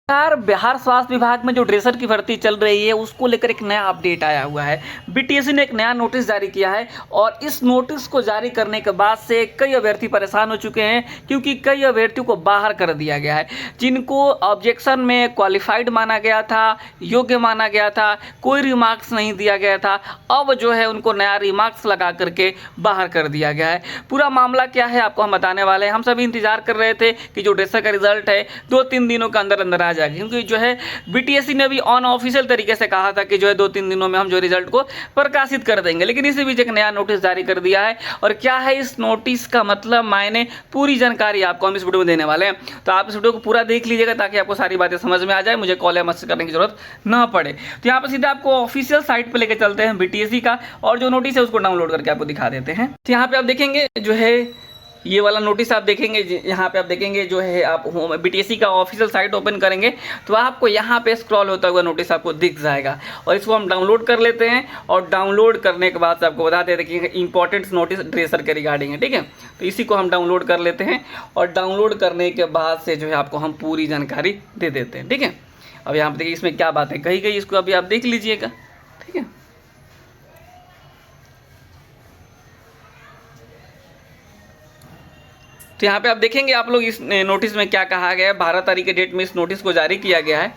यार बिहार स्वास्थ्य विभाग में जो ड्रेसर की भर्ती चल रही है उसको लेकर एक नया अपडेट आया हुआ है। बीटीएससी ने एक नया नोटिस जारी किया है और इस नोटिस को जारी करने के बाद से कई अभ्यर्थी परेशान हो चुके हैं, क्योंकि कई अभ्यर्थियों को बाहर कर दिया गया है जिनको ऑब्जेक्शन में क्वालिफाइड माना गया था, योग्य माना गया था, कोई रिमार्क्स नहीं दिया गया था। अब जो है उनको नया रिमार्क्स लगा करके बाहर कर दिया गया है। पूरा मामला क्या है आपको हम बताने वाले हैं। हम सभी इंतजार कर रहे थे कि जो ड्रेसर का रिजल्ट है 2-3 दिनों के अंदर अंदर आ जाएगा, क्योंकि जो है बीटीएससी ने भी अनऑफिशियल तरीके से कहा था कि जो है 2-3 दिनों में हम जो रिजल्ट को प्रकाशित कर देंगे, लेकिन इसी बीच एक नया नोटिस जारी कर दिया है। और क्या है इस नोटिस का मतलब, मायने, पूरी जानकारी आपको हम इस वीडियो में देने वाले हैं। तो आप इस वीडियो को पूरा देख लीजिएगा ताकि आपको सारी बातें समझ में आ जाए, मुझे कॉल या मैसेज करने की जरूरत ना पड़े। तो यहाँ पर सीधा आपको ऑफिशियल साइट पर लेकर चलते हैं बीटीएससी का, और जो नोटिस है उसको डाउनलोड करके आपको दिखा देते हैं। तो यहाँ पे आप देखेंगे जो है ये वाला नोटिस आप देखेंगे, यहाँ पे आप देखेंगे जो है आप बीटीएससी का ऑफिशियल साइट ओपन करेंगे तो आपको यहाँ पे स्क्रॉल होता हुआ नोटिस आपको दिख जाएगा, और इसको हम डाउनलोड कर लेते हैं। और डाउनलोड करने के बाद आपको बता देते हैं कि इंपॉर्टेंट नोटिस ड्रेसर के रिगार्डिंग है, ठीक है। तो इसी को हम डाउनलोड कर लेते हैं, और डाउनलोड करने के बाद से जो है आपको हम पूरी जानकारी दे देते हैं, ठीक है। अब यहाँ पे देखिए इसमें क्या बात है कही गई, इसको अभी आप देख लीजिएगा, ठीक है। तो यहाँ पे आप देखेंगे आप लोग इस नोटिस में क्या कहा गया है। 12 तारीख के डेट में इस नोटिस को जारी किया गया है।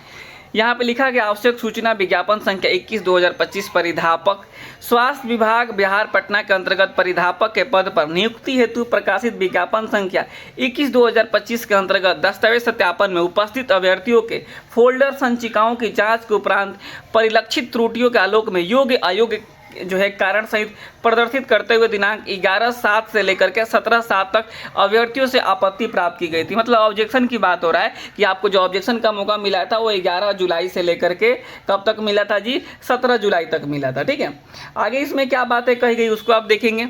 यहाँ पे लिखा गया आवश्यक सूचना विज्ञापन संख्या 21/2025 परिधापक स्वास्थ्य विभाग बिहार पटना के अंतर्गत परिधापक के पद पर नियुक्ति हेतु प्रकाशित विज्ञापन संख्या 21/2025 के अंतर्गत दस्तावेज सत्यापन में उपस्थित अभ्यर्थियों के फोल्डर संचिकाओं की जांच के उपरांत परिलक्षित त्रुटियों के आलोक में योग्य अयोग्य जो है कारण सहित प्रदर्शित करते हुए दिनांक 11/7 से लेकर के 17/7 तक अभ्यर्थियों से आपत्ति प्राप्त की गई थी। मतलब ऑब्जेक्शन की बात हो रहा है कि आपको जो ऑब्जेक्शन का मौका मिला था वो 11 जुलाई से लेकर के कब तक मिला था जी, 17 जुलाई तक मिला था, ठीक है। आगे इसमें क्या बातें कही गई उसको आप देखेंगे।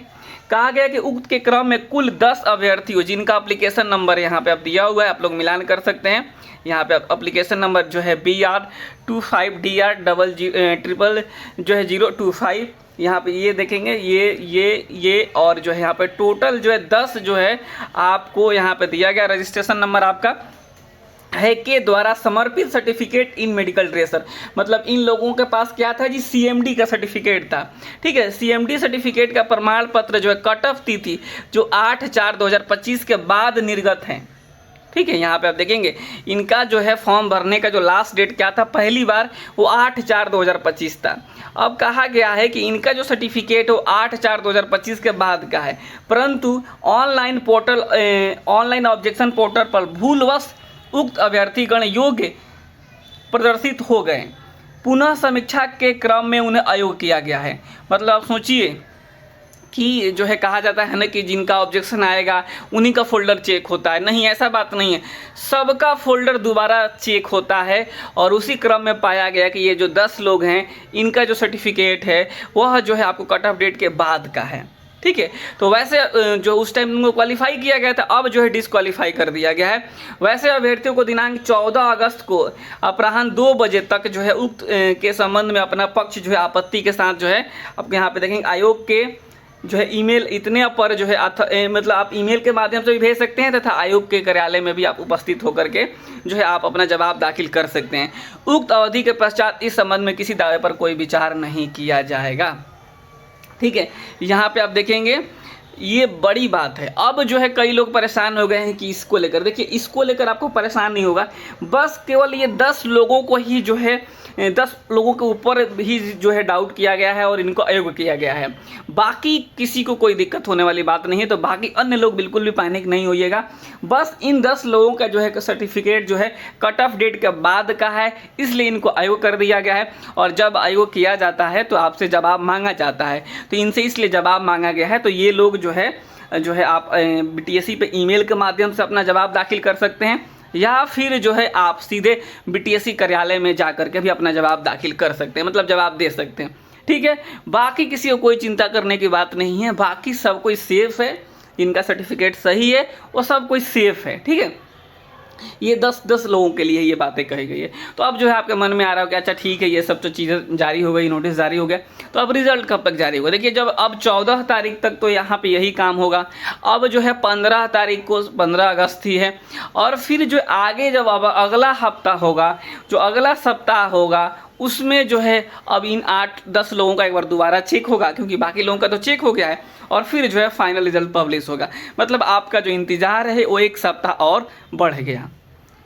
कहा गया कि उक्त के क्रम में कुल 10 अभ्यर्थियों जिनका एप्लीकेशन नंबर यहाँ पे आप दिया हुआ है, आप लोग मिलान कर सकते हैं। यहाँ पे एप्लीकेशन नंबर जो है BR25DR00 जो है 025, यहाँ पे ये देखेंगे ये और जो है यहाँ पे टोटल जो है 10 जो है आपको यहाँ पे दिया गया। रजिस्ट्रेशन नंबर आपका है के द्वारा समर्पित सर्टिफिकेट इन मेडिकल ड्रेसर, मतलब इन लोगों के पास क्या था जी, सीएमडी का सर्टिफिकेट था, ठीक है। सीएमडी सर्टिफिकेट का प्रमाण पत्र जो है कट ऑफ तिथि जो 8/4/2025 के बाद निर्गत है, ठीक है। यहाँ पे आप देखेंगे इनका जो है फॉर्म भरने का जो लास्ट डेट क्या था, पहली बार वो 8/4/2025 था। अब कहा गया है कि इनका जो सर्टिफिकेट हो 8/4/2025 के बाद का है, परंतु ऑनलाइन ऑब्जेक्शन पोर्टल पर भूलवश उक्त अभ्यर्थीगण योग्य प्रदर्शित हो गए। पुनः समीक्षा के क्रम में उन्हें अयोग्य किया गया है। मतलब आप सोचिए कि जो है कहा जाता है ना कि जिनका ऑब्जेक्शन आएगा उन्हीं का फोल्डर चेक होता है, नहीं ऐसा बात नहीं है, सबका फोल्डर दोबारा चेक होता है। और उसी क्रम में पाया गया कि ये जो 10 लोग हैं इनका जो सर्टिफिकेट है वह जो है आपको कट ऑफ डेट के बाद का है, ठीक है। तो वैसे जो उस टाइम उनको क्वालिफाई किया गया था अब जो है डिसक्वालीफाई कर दिया गया है। वैसे अभ्यर्थियों को दिनांक 14 अगस्त को अपराह्न 2 बजे तक जो है उक्त के संबंध में अपना पक्ष जो है आपत्ति के साथ जो है आप यहाँ पे देखेंगे आयोग के जो है ईमेल इतने पर जो है मतलब आप ईमेल के माध्यम से भी भेज सकते हैं तथा आयोग के कार्यालय में भी आप उपस्थित होकर के जो है आप अपना जवाब दाखिल कर सकते हैं। उक्त अवधि के पश्चात इस संबंध में किसी दावे पर कोई विचार नहीं किया जाएगा, ठीक है। यहाँ पे आप देखेंगे ये बड़ी बात है। अब जो है कई लोग परेशान हो गए हैं कि इसको लेकर, देखिए इसको लेकर आपको परेशान नहीं होगा, बस केवल ये 10 लोगों को ही जो है 10 लोगों के ऊपर ही जो है डाउट किया गया है और इनको अयोग्य किया गया है। बाकी किसी को कोई दिक्कत होने वाली बात नहीं है, तो बाकी अन्य लोग बिल्कुल भी पैनिक नहीं होइएगा। बस इन 10 लोगों का जो है सर्टिफिकेट जो है कट ऑफ डेट के बाद का है, इसलिए इनको अयोग्य कर दिया गया है। और जब अयोग्य किया जाता है तो आपसे जवाब मांगा जाता है, तो इनसे इसलिए जवाब मांगा गया है। तो ये लोग जो है आप बीटीएससी पे ईमेल के माध्यम से अपना जवाब दाखिल कर सकते हैं, या फिर जो है आप सीधे बीटीएससी कार्यालय में जा करके भी अपना जवाब दाखिल कर सकते हैं, मतलब जवाब दे सकते हैं, ठीक है। बाकी किसी को कोई चिंता करने की बात नहीं है, बाकी सब कोई सेफ है, जिनका सर्टिफिकेट सही है वो सब कोई सेफ है, ठीक है। ये 10-10 लोगों के लिए ये बातें कही गई है। तो अब जो है आपके मन में आ रहा हो कि अच्छा ठीक है, ये सब तो चीज़ें जारी हो गई, नोटिस जारी हो गया, तो अब रिजल्ट कब तक जारी होगा? देखिए, जब अब 14 तारीख तक तो यहाँ पे यही काम होगा। अब जो है 15 तारीख को, 15 अगस्त ही है, और फिर जो आगे जब अब अगला हफ्ता होगा, जो अगला सप्ताह होगा, उसमें जो है अब इन 8-10 लोगों का एक बार दोबारा चेक होगा, क्योंकि बाकी लोगों का तो चेक हो गया है, और फिर जो है फाइनल रिजल्ट पब्लिश होगा। मतलब आपका जो इंतज़ार है वो एक सप्ताह और बढ़ गया।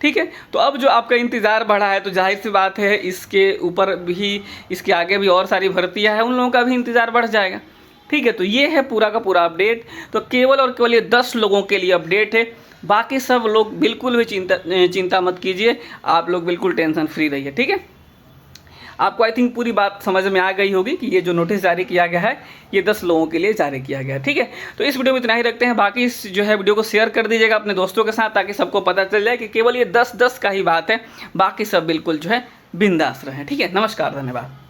ठीक है, तो अब जो आपका इंतज़ार बढ़ा है तो जाहिर सी बात है इसके ऊपर भी, इसके आगे भी और सारी भर्तियां हैं, उन लोगों का भी इंतज़ार बढ़ जाएगा। ठीक है, तो ये है पूरा का पूरा अपडेट। तो केवल और केवल ये 10 लोगों के लिए अपडेट है, बाकी सब लोग बिल्कुल भी चिंता मत कीजिए, आप लोग बिल्कुल टेंशन फ्री रहिए। ठीक है, आपको आई थिंक पूरी बात समझ में आ गई होगी कि ये जो नोटिस जारी किया गया है ये 10 लोगों के लिए जारी किया गया है। ठीक है, तो इस वीडियो में इतना ही रखते हैं। बाकी इस जो है वीडियो को शेयर कर दीजिएगा अपने दोस्तों के साथ, ताकि सबको पता चल जाए कि केवल ये 10-10 का ही बात है, बाकी सब बिल्कुल जो है बिंदास रहें। ठीक है, नमस्कार, धन्यवाद।